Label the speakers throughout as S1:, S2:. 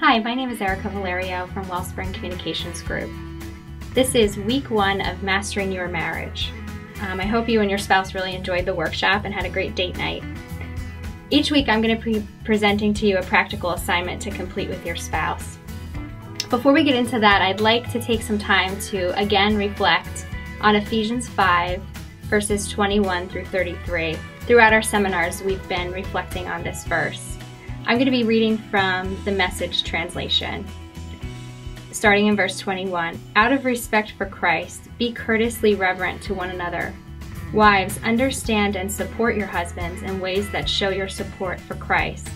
S1: Hi, my name is Erica Valerio from Wellspring Communications Group. This is week 1 of Mastering Your Marriage. I hope you and your spouse really enjoyed the workshop and had a great date night. Each week I'm going to be presenting to you a practical assignment to complete with your spouse. Before we get into that, I'd like to take some time to again reflect on Ephesians 5 verses 21 through 33. Throughout our seminars we've been reflecting on this verse. I'm going to be reading from the Message translation. Starting in verse 21, "Out of respect for Christ, be courteously reverent to one another. Wives, understand and support your husbands in ways that show your support for Christ.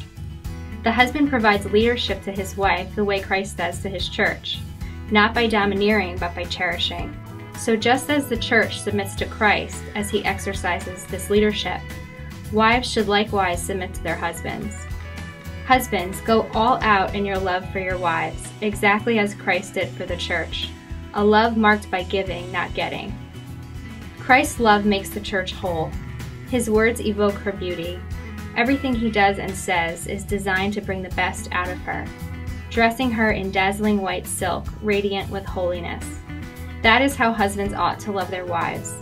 S1: The husband provides leadership to his wife the way Christ does to his church, not by domineering but by cherishing. So just as the church submits to Christ as he exercises this leadership, wives should likewise submit to their husbands. Husbands, go all out in your love for your wives, exactly as Christ did for the church, a love marked by giving, not getting. Christ's love makes the church whole. His words evoke her beauty. Everything he does and says is designed to bring the best out of her, dressing her in dazzling white silk, radiant with holiness. That is how husbands ought to love their wives.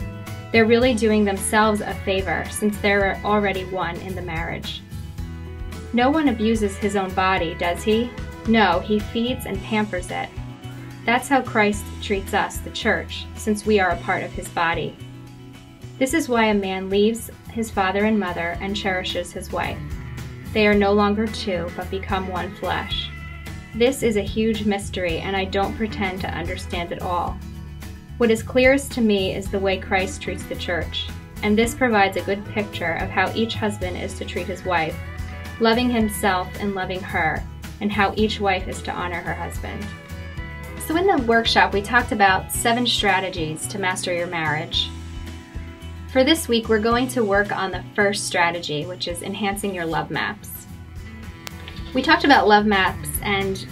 S1: They're really doing themselves a favor since they're already one in the marriage. No one abuses his own body, does he? No, he feeds and pampers it. That's how Christ treats us, the church, since we are a part of his body. This is why a man leaves his father and mother and cherishes his wife. They are no longer two, but become one flesh. This is a huge mystery, and I don't pretend to understand it all. What is clearest to me is the way Christ treats the church, and this provides a good picture of how each husband is to treat his wife, loving himself and loving her, and how each wife is to honor her husband. So in the workshop, we talked about 7 strategies to master your marriage. For this week, we're going to work on the first strategy, which is enhancing your love maps. We talked about love maps and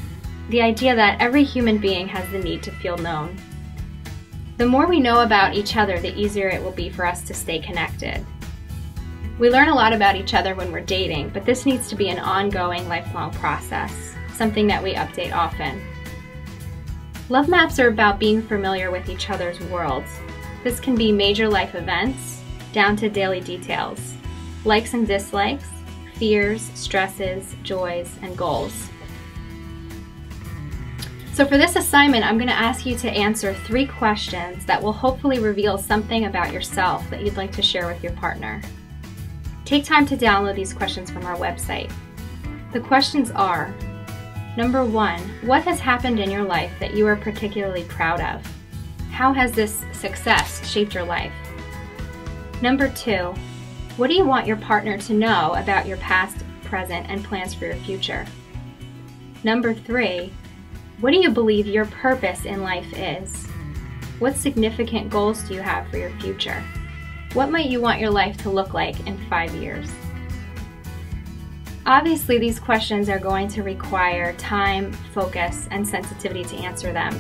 S1: the idea that every human being has the need to feel known. The more we know about each other, the easier it will be for us to stay connected. We learn a lot about each other when we're dating, but this needs to be an ongoing, lifelong process, something that we update often. Love maps are about being familiar with each other's worlds. This can be major life events, down to daily details, likes and dislikes, fears, stresses, joys, and goals. So for this assignment, I'm going to ask you to answer 3 questions that will hopefully reveal something about yourself that you'd like to share with your partner. Take time to download these questions from our website. The questions are, number 1, what has happened in your life that you are particularly proud of? How has this success shaped your life? Number 2, what do you want your partner to know about your past, present, and plans for your future? Number 3, what do you believe your purpose in life is? What significant goals do you have for your future? What might you want your life to look like in 5 years? Obviously, these questions are going to require time, focus, and sensitivity to answer them.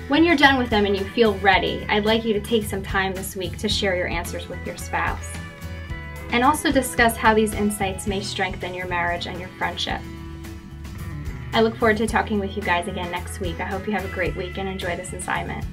S1: When you're done with them and you feel ready, I'd like you to take some time this week to share your answers with your spouse. And also discuss how these insights may strengthen your marriage and your friendship. I look forward to talking with you guys again next week. I hope you have a great week and enjoy this assignment.